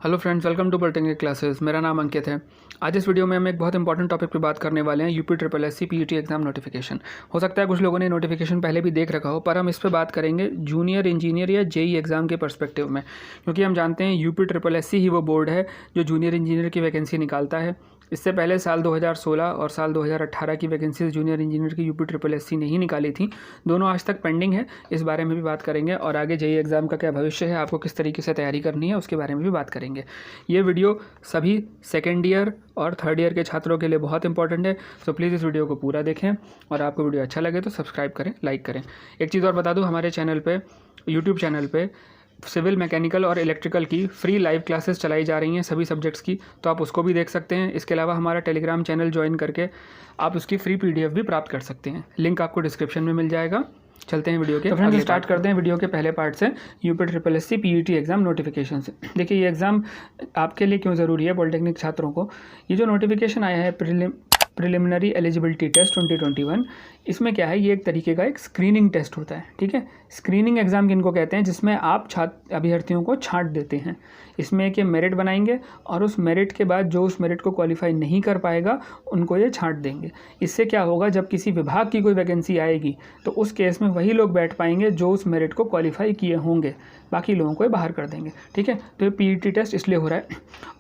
Hello friends, welcome to polytechnic classes. मेरा नाम अंकित है। आज इस वीडियो में हम एक बहुत इंपॉर्टेंट टॉपिक पे बात करने वाले हैं, UP triple S C PET exam notification. हो सकता है कुछ लोगों ने नोटिफिकेशन पहले भी देख रखा हो, पर हम इस पे बात करेंगे जूनियर इंजीनियर या जेई एग्जाम के पर्सपेक्टिव में, क्योंकि हम जानते हैं यूपी ट्रिपल एस सी ही वो बोर्ड है जो जूनियर इंजीनियर की वैकेंसी निकालता है। इससे पहले साल 2016 और साल 2018 की वैकेंसीज जूनियर इंजीनियर की यूपी ट्रिपल एस सी ने ही निकाली थी। दोनों आज तक पेंडिंग है, इस बारे में भी बात करेंगे। और आगे जेई एग्ज़ाम का क्या भविष्य है, आपको किस तरीके से तैयारी करनी है, उसके बारे में भी बात करेंगे। ये वीडियो सभी सेकेंड ईयर और थर्ड ईयर के छात्रों के लिए बहुत इंपॉर्टेंट है, सो प्लीज़ इस वीडियो को पूरा देखें और आपको वीडियो अच्छा लगे तो सब्सक्राइब करें, लाइक करें। एक चीज़ और बता दूं, हमारे चैनल पे, यूट्यूब चैनल पे सिविल, मैकेनिकल और इलेक्ट्रिकल की फ्री लाइव क्लासेस चलाई जा रही हैं सभी सब्जेक्ट्स की, तो आप उसको भी देख सकते हैं। इसके अलावा हमारा टेलीग्राम चैनल ज्वाइन करके आप उसकी फ्री PDF भी प्राप्त कर सकते हैं, लिंक आपको डिस्क्रिप्शन में मिल जाएगा। चलते हैं वीडियो के। तो फ्रेंड्स स्टार्ट करते हैं वीडियो के पहले पार्ट से, UP triple S C PET exam notification से। देखिए ये एग्ज़ाम आपके लिए क्यों ज़रूरी है, पॉलिटेक्निक छात्रों को। ये जो नोटिफिकेशन आया है प्रिलिमिनरी एलिजिबिलिटी टेस्ट 2021, इसमें क्या है, ये एक तरीके का एक स्क्रीनिंग टेस्ट होता है। ठीक है, स्क्रीनिंग एग्ज़ाम किनको कहते हैं, जिसमें आप अभ्यर्थियों को छांट देते हैं। इसमें एक ये मेरिट बनाएंगे और उस मेरिट के बाद जो उस मेरिट को क्वालिफाई नहीं कर पाएगा उनको ये छांट देंगे। इससे क्या होगा, जब किसी विभाग की कोई वैकेंसी आएगी तो उस केस में वही लोग बैठ पाएंगे जो उस मेरिट को क्वालिफाई किए होंगे, बाकी लोगों को ये बाहर कर देंगे। ठीक है, तो ये पीईटी टेस्ट इसलिए हो रहा है।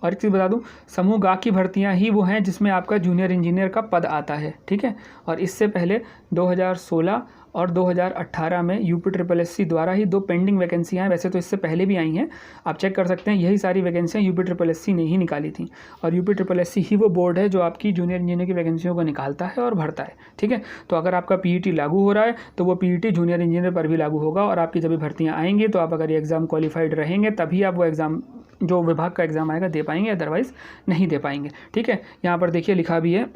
और एक चीज़ बता दूं, समूह गा की भर्तियां ही वो हैं जिसमें आपका जूनियर इंजीनियर का पद आता है। ठीक है, और इससे पहले 2016 और 2018 में यूपी ट्रिपल एस सी द्वारा ही 2 पेंडिंग वैकेंसियाँ हैं। वैसे तो इससे पहले भी आई हैं, आप चेक कर सकते हैं। यही सारी वैकेंसियाँ यूपी ट्रिपल एस सी ने ही निकाली थी, और यूपी ट्रिपल एस सी ही वो बोर्ड है जो आपकी जूनियर इंजीनियर की वैकेंसियों को निकालता है और भरता है। ठीक है, तो अगर आपका पीईटी लागू हो रहा है तो वो पीईटी जूनियर इंजीनियर पर भी लागू होगा, और आपकी जब भी भर्तियाँ आएंगी तो आप अगर ये एग्ज़ाम क्वालिफाइड रहेंगे तभी आप वो एग्ज़ाम, जो विभाग का एग्ज़ाम आएगा, दे पाएंगे, अदरवाइज़ नहीं दे पाएंगे। ठीक है, यहाँ पर देखिए लिखा भी है,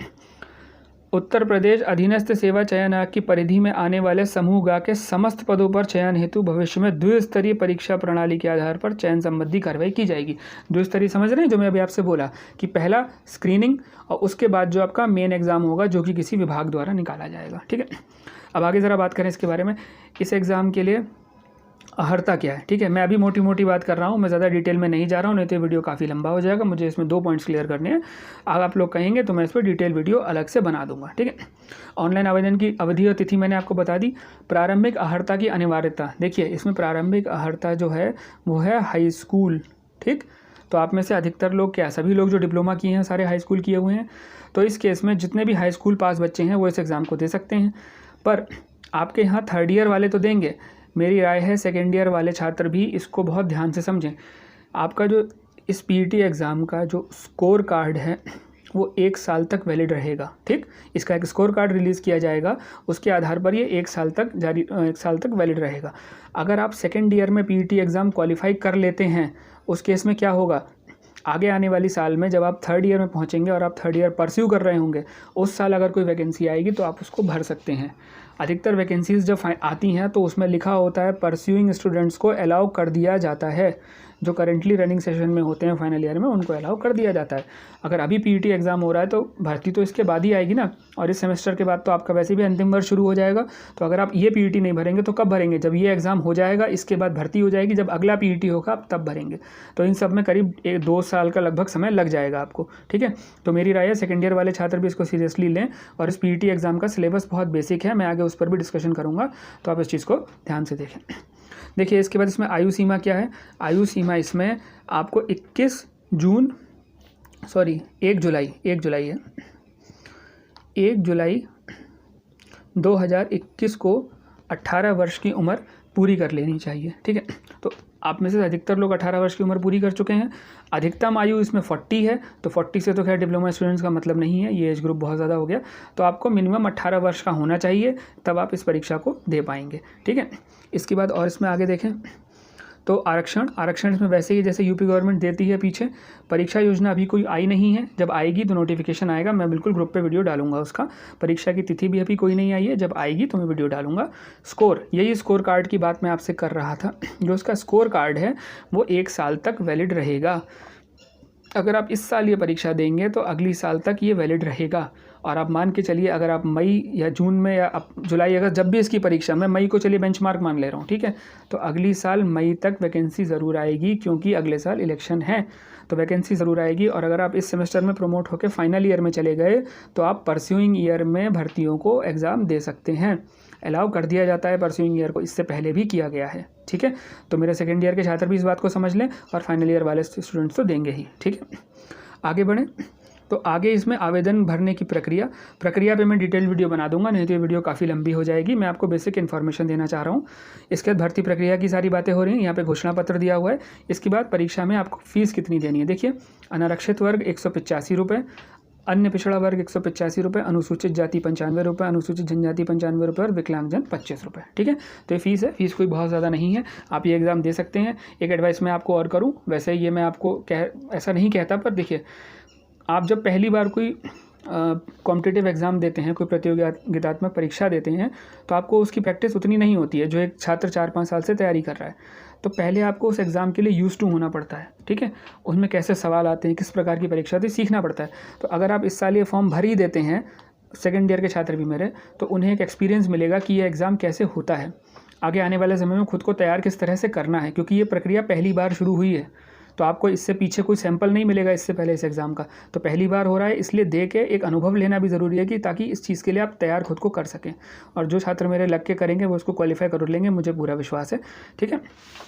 उत्तर प्रदेश अधीनस्थ सेवा चयन आयोग की परिधि में आने वाले समूह गा के समस्त पदों पर चयन हेतु भविष्य में द्विस्तरीय परीक्षा प्रणाली के आधार पर चयन संबंधी कार्रवाई की जाएगी। द्विस्तरीय समझ रहे हैं, जो मैं अभी आपसे बोला कि पहला स्क्रीनिंग और उसके बाद जो आपका मेन एग्ज़ाम होगा जो कि किसी विभाग द्वारा निकाला जाएगा। ठीक है, अब आगे ज़रा बात करें इसके बारे में। इस एग्ज़ाम के लिए अर्हता क्या है। ठीक है, मैं अभी मोटी मोटी बात कर रहा हूँ, मैं ज़्यादा डिटेल में नहीं जा रहा हूँ, नहीं तो ये वीडियो काफ़ी लंबा हो जाएगा। मुझे इसमें 2 पॉइंट्स क्लियर करने हैं। अगर आप लोग कहेंगे तो मैं इस पर डिटेल वीडियो अलग से बना दूंगा। ठीक है, ऑनलाइन आवेदन की अवधि और तिथि मैंने आपको बता दी। प्रारंभिक अर्हता की अनिवार्यता, देखिए इसमें प्रारंभिक अर्हता जो है वो है हाई स्कूल। ठीक, तो आप में से अधिकतर लोग, क्या सभी लोग जो डिप्लोमा किए हैं सारे हाई स्कूल किए हुए हैं, तो इस केस में जितने भी हाई स्कूल पास बच्चे हैं वो इस एग्ज़ाम को दे सकते हैं। पर आपके यहाँ थर्ड ईयर वाले तो देंगे, मेरी राय है सेकेंड ईयर वाले छात्र भी इसको बहुत ध्यान से समझें। आपका जो इस पीईटी एग्ज़ाम का जो स्कोर कार्ड है वो 1 साल तक वैलिड रहेगा। ठीक, इसका एक स्कोर कार्ड रिलीज़ किया जाएगा, उसके आधार पर ये 1 साल तक वैलिड रहेगा। अगर आप सेकेंड ईयर में पीईटी एग्ज़ाम क्वालिफाई कर लेते हैं, उस केस में क्या होगा, आगे आने वाली साल में जब आप थर्ड ईयर में पहुंचेंगे और आप थर्ड ईयर परस्यू कर रहे होंगे, उस साल अगर कोई वैकेंसी आएगी तो आप उसको भर सकते हैं। अधिकतर वैकेंसीज़ जब आती हैं तो उसमें लिखा होता है परस्यूइंग स्टूडेंट्स को अलाउ कर दिया जाता है, जो करेंटली रनिंग सेशन में होते हैं फाइनल ईयर में, उनको अलाउ कर दिया जाता है। अगर अभी पीईटी एग्ज़ाम हो रहा है तो भर्ती तो इसके बाद ही आएगी ना, और इस सेमेस्टर के बाद तो आपका वैसे भी अंतिम वर्ष शुरू हो जाएगा। तो अगर आप ये पीईटी नहीं भरेंगे तो कब भरेंगे, जब ये एग्ज़ाम हो जाएगा, इसके बाद भर्ती हो जाएगी, जब अगला पीईटी होगा आप तब भरेंगे। तो इन सब में करीब 2 साल का लगभग समय लग जाएगा आपको। ठीक है, तो मेरी राय है सेकेंड ईयर वाले छात्र भी इसको सीरियसली लें, और इस पीईटी एग्ज़ाम का सिलेबस बहुत बेसिक है, मैं आगे उस पर भी डिस्कशन करूँगा, तो आप इस चीज़ को ध्यान से देखें। देखिए इसके बाद इसमें आयु सीमा क्या है। आयु सीमा इसमें आपको 1 जुलाई 2021 को 18 वर्ष की उम्र पूरी कर लेनी चाहिए। ठीक है, तो आप में से अधिकतर लोग 18 वर्ष की उम्र पूरी कर चुके हैं। अधिकतम आयु इसमें 40 है, तो 40 से तो खैर डिप्लोमा स्टूडेंट्स का मतलब नहीं है, ये एज ग्रुप बहुत ज़्यादा हो गया। तो आपको मिनिमम 18 वर्ष का होना चाहिए, तब आप इस परीक्षा को दे पाएंगे। ठीक है, इसके बाद और इसमें आगे देखें तो आरक्षण इसमें वैसे ही जैसे यूपी गवर्नमेंट देती है पीछे। परीक्षा योजना अभी कोई आई नहीं है, जब आएगी तो नोटिफिकेशन आएगा, मैं बिल्कुल ग्रुप पे वीडियो डालूंगा उसका। परीक्षा की तिथि भी अभी कोई नहीं आई है, जब आएगी तो मैं वीडियो डालूंगा। स्कोर, यही स्कोर कार्ड की बात मैं आपसे कर रहा था। जो उसका स्कोर कार्ड है वो 1 साल तक वैलिड रहेगा। अगर आप इस साल ये परीक्षा देंगे तो अगली साल तक ये वैलिड रहेगा, और आप मान के चलिए अगर आप मई या जून में या जुलाई अगस्त जब भी इसकी परीक्षा, मैं मई को चलिए बेंचमार्क मान ले रहा हूँ, ठीक है, तो अगली साल मई तक वैकेंसी ज़रूर आएगी, क्योंकि अगले साल इलेक्शन है तो वैकेंसी ज़रूर आएगी। और अगर आप इस सेमेस्टर में प्रमोट होकर फाइनल ईयर में चले गए तो आप परस्यूइंग ईयर में भर्तियों को एग्ज़ाम दे सकते हैं, अलाउ कर दिया जाता है परस्यूइंग ईयर को, इससे पहले भी किया गया है, ठीक है। तो मेरे सेकेंड ईयर के छात्र भी इस बात को समझ लें और फाइनल ईयर वाले स्टूडेंट्स तो देंगे ही, ठीक है। आगे बढ़ें तो आगे इसमें आवेदन भरने की प्रक्रिया पे मैं डिटेल वीडियो बना दूंगा, नहीं तो ये वीडियो काफ़ी लंबी हो जाएगी। मैं आपको बेसिक इन्फॉर्मेशन देना चाह रहा हूँ। इसके बाद भर्ती प्रक्रिया की सारी बातें हो रही हैं, यहाँ पे घोषणा पत्र दिया हुआ है। इसके बाद परीक्षा में आपको फ़ीस कितनी देनी है, देखिए अनारक्षित वर्ग 185 रुपये, अन्य पिछड़ा वर्ग 185 रुपये, अनुसूचित जाति 95 रुपये, अनुसूचित जनजाति 95 रुपये और विकलांगजन 25 रुपये, ठीक है। तो ये फीस है, फीस कोई बहुत ज़्यादा नहीं है, आप ये एग्ज़ाम दे सकते हैं। एक एडवाइस मैं आपको और करूँ, वैसे ये मैं आपको ऐसा नहीं कहता, पर देखिए आप जब पहली बार कोई कॉम्पिटिटिव एग्ज़ाम देते हैं, कोई प्रतियोगितात्मक परीक्षा देते हैं, तो आपको उसकी प्रैक्टिस उतनी नहीं होती है जो एक छात्र 4-5 साल से तैयारी कर रहा है। तो पहले आपको उस एग्ज़ाम के लिए यूज़ टू होना पड़ता है, ठीक है, उसमें कैसे सवाल आते हैं, किस प्रकार की परीक्षा होती है, सीखना पड़ता है। तो अगर आप इस साल ये फॉर्म भर ही देते हैं, सेकेंड ईयर के छात्र भी मेरे, तो उन्हें एक एक्सपीरियंस मिलेगा कि ये एग्ज़ाम कैसे होता है, आगे आने वाले समय में खुद को तैयार किस तरह से करना है, क्योंकि ये प्रक्रिया पहली बार शुरू हुई है। तो आपको इससे पीछे कोई सैंपल नहीं मिलेगा इससे पहले इस एग्ज़ाम का, तो पहली बार हो रहा है, इसलिए दे के एक अनुभव लेना भी ज़रूरी है कि ताकि इस चीज़ के लिए आप तैयार खुद को कर सकें। और जो छात्र मेरे लग के करेंगे वो इसको क्वालिफाई कर लेंगे, मुझे पूरा विश्वास है, ठीक है।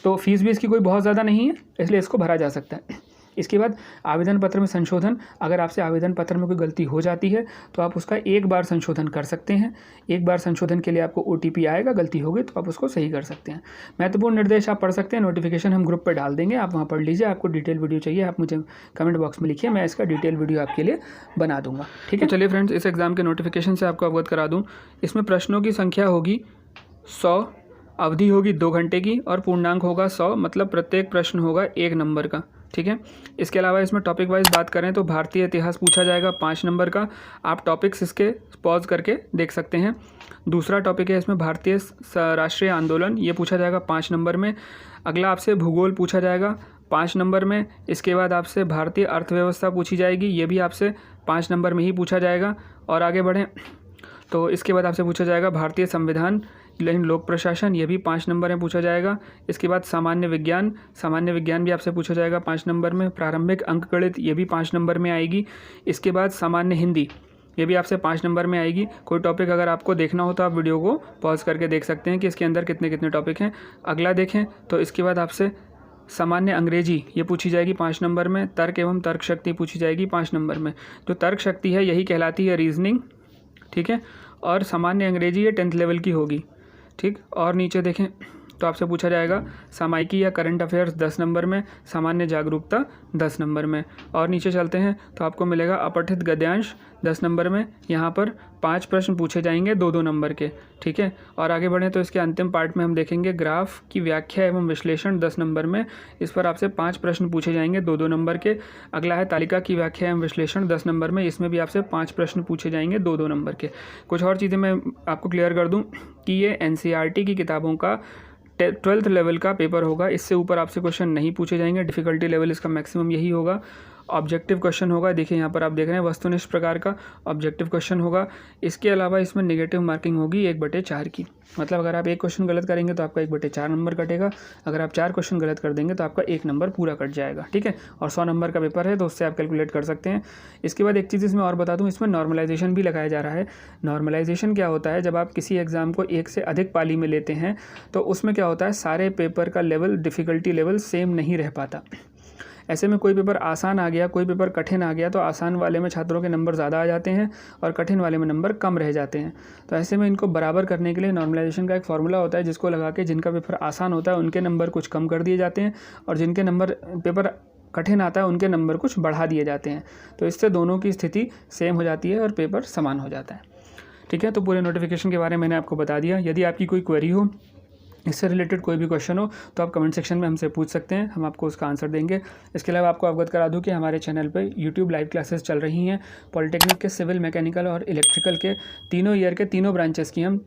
तो फीस भी इसकी कोई बहुत ज़्यादा नहीं है, इसलिए इसको भरा जा सकता है। इसके बाद आवेदन पत्र में संशोधन, अगर आपसे आवेदन पत्र में कोई गलती हो जाती है तो आप उसका एक बार संशोधन कर सकते हैं। एक बार संशोधन के लिए आपको OTP आएगा, गलती होगी तो आप उसको सही कर सकते हैं। महत्वपूर्ण निर्देश आप पढ़ सकते हैं, नोटिफिकेशन हम ग्रुप पर डाल देंगे, आप वहाँ पढ़ लीजिए। आपको डिटेल वीडियो चाहिए आप मुझे कमेंट बॉक्स में लिखिए, मैं इसका डिटेल वीडियो आपके लिए बना दूंगा, ठीक है। चलिए फ्रेंड्स, इस एग्ज़ाम के नोटिफिकेशन से आपको अवगत करा दूँ। इसमें प्रश्नों की संख्या होगी 100, अवधि होगी 2 घंटे की और पूर्णांक होगा 100, मतलब प्रत्येक प्रश्न होगा 1 नंबर का, ठीक है। इसके अलावा इसमें टॉपिक वाइज बात करें तो भारतीय इतिहास पूछा जाएगा 5 नंबर का, आप टॉपिक्स इसके पॉज करके देख सकते हैं। दूसरा टॉपिक है इसमें भारतीय राष्ट्रीय आंदोलन, ये पूछा जाएगा 5 नंबर में। अगला आपसे भूगोल पूछा जाएगा 5 नंबर में। इसके बाद आपसे भारतीय अर्थव्यवस्था पूछी जाएगी, ये भी आपसे 5 नंबर में ही पूछा जाएगा। और आगे बढ़ें तो इसके बाद आपसे पूछा जाएगा भारतीय संविधान लेकिन लोक प्रशासन, ये भी 5 नंबर में पूछा जाएगा। इसके बाद सामान्य विज्ञान भी आपसे पूछा जाएगा 5 नंबर में। प्रारंभिक अंकगणित, ये भी 5 नंबर में आएगी। इसके बाद सामान्य हिंदी, ये भी आपसे 5 नंबर में आएगी। कोई टॉपिक अगर आपको देखना हो तो आप वीडियो को पॉज करके देख सकते हैं कि इसके अंदर कितने कितने टॉपिक हैं। अगला देखें तो इसके बाद आपसे सामान्य अंग्रेजी ये पूछी जाएगी 5 नंबर में। तर्क एवं तर्क शक्ति पूछी जाएगी 5 नंबर में। जो तर्क शक्ति है यही कहलाती है रीजनिंग, ठीक है। और सामान्य अंग्रेजी ये 10th लेवल की होगी, ठीक। और नीचे देखें तो आपसे पूछा जाएगा सामायिकी या करंट अफेयर्स 10 नंबर में, सामान्य जागरूकता 10 नंबर में। और नीचे चलते हैं तो आपको मिलेगा अपठित गद्यांश 10 नंबर में। यहाँ पर 5 प्रश्न पूछे जाएंगे 2-2 नंबर के, ठीक है। और आगे बढ़ें तो इसके अंतिम पार्ट में हम देखेंगे ग्राफ की व्याख्या एवं विश्लेषण 10 नंबर में। इस पर आपसे 5 प्रश्न पूछे जाएंगे 2-2 नंबर के। अगला है तालिका की व्याख्या एवं विश्लेषण 10 नंबर में, इसमें भी आपसे 5 प्रश्न पूछे जाएंगे 2-2 नंबर के। कुछ और चीज़ें मैं आपको क्लियर कर दूँ कि ये NCERT की किताबों का 12th लेवल का पेपर होगा, इससे ऊपर आपसे क्वेश्चन नहीं पूछे जाएंगे। डिफ़िकल्टी लेवल इसका मैक्सिमम यही होगा। ऑब्जेक्टिव क्वेश्चन होगा, देखिए यहाँ पर आप देख रहे हैं वस्तुनिष्ठ प्रकार का ऑब्जेक्टिव क्वेश्चन होगा। इसके अलावा इसमें नेगेटिव मार्किंग होगी 1/4 की, मतलब अगर आप 1 क्वेश्चन गलत करेंगे तो आपका 1/4 नंबर कटेगा। अगर आप 4 क्वेश्चन गलत कर देंगे तो आपका 1 नंबर पूरा कट जाएगा, ठीक है। और 100 नंबर का पेपर है तो उससे आप कैलकुलेट कर सकते हैं। इसके बाद एक चीज़ इसमें और बता दूँ, इसमें नॉर्मलाइजेशन भी लगाया जा रहा है। नॉर्मलाइजेशन क्या होता है, जब आप किसी एग्ज़ाम को 1 से अधिक पाली में लेते हैं तो उसमें क्या होता है, सारे पेपर का लेवल, डिफ़िकल्टी लेवल सेम नहीं रह पाता। ऐसे में कोई पेपर आसान आ गया, कोई पेपर कठिन आ गया तो आसान वाले में छात्रों के नंबर ज़्यादा आ जाते हैं और कठिन वाले में नंबर कम रह जाते हैं। तो ऐसे में इनको बराबर करने के लिए नॉर्मलाइजेशन का एक फार्मूला होता है, जिसको लगा के जिनका पेपर आसान होता है उनके नंबर कुछ कम कर दिए जाते हैं और जिनके नंबर पेपर कठिन आता है उनके नंबर कुछ बढ़ा दिए जाते हैं। तो इससे दोनों की स्थिति सेम हो जाती है और पेपर समान हो जाता है, ठीक है। तो पूरे नोटिफिकेशन के बारे में मैंने आपको बता दिया। यदि आपकी कोई क्वेरी हो, इससे रिलेटेड कोई भी क्वेश्चन हो तो आप कमेंट सेक्शन में हमसे पूछ सकते हैं, हम आपको उसका आंसर देंगे। इसके अलावा आपको अवगत करा दूं कि हमारे चैनल पे YouTube लाइव क्लासेस चल रही हैं। पॉलिटेक्निक के, सिविल, मैकेनिकल और इलेक्ट्रिकल के तीनों ईयर के तीनों ब्रांचेस की हम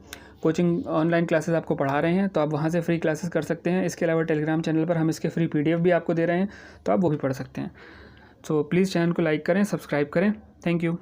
कोचिंग ऑनलाइन क्लासेस आपको पढ़ा रहे हैं, तो आप वहाँ से फ्री क्लासेस कर सकते हैं। इसके अलावा टेलीग्राम चैनल पर हम इसके फ्री PDF भी आपको दे रहे हैं, तो आप वो भी पढ़ सकते हैं। सो प्लीज़ चैनल को लाइक करें, सब्सक्राइब करें। Thank you.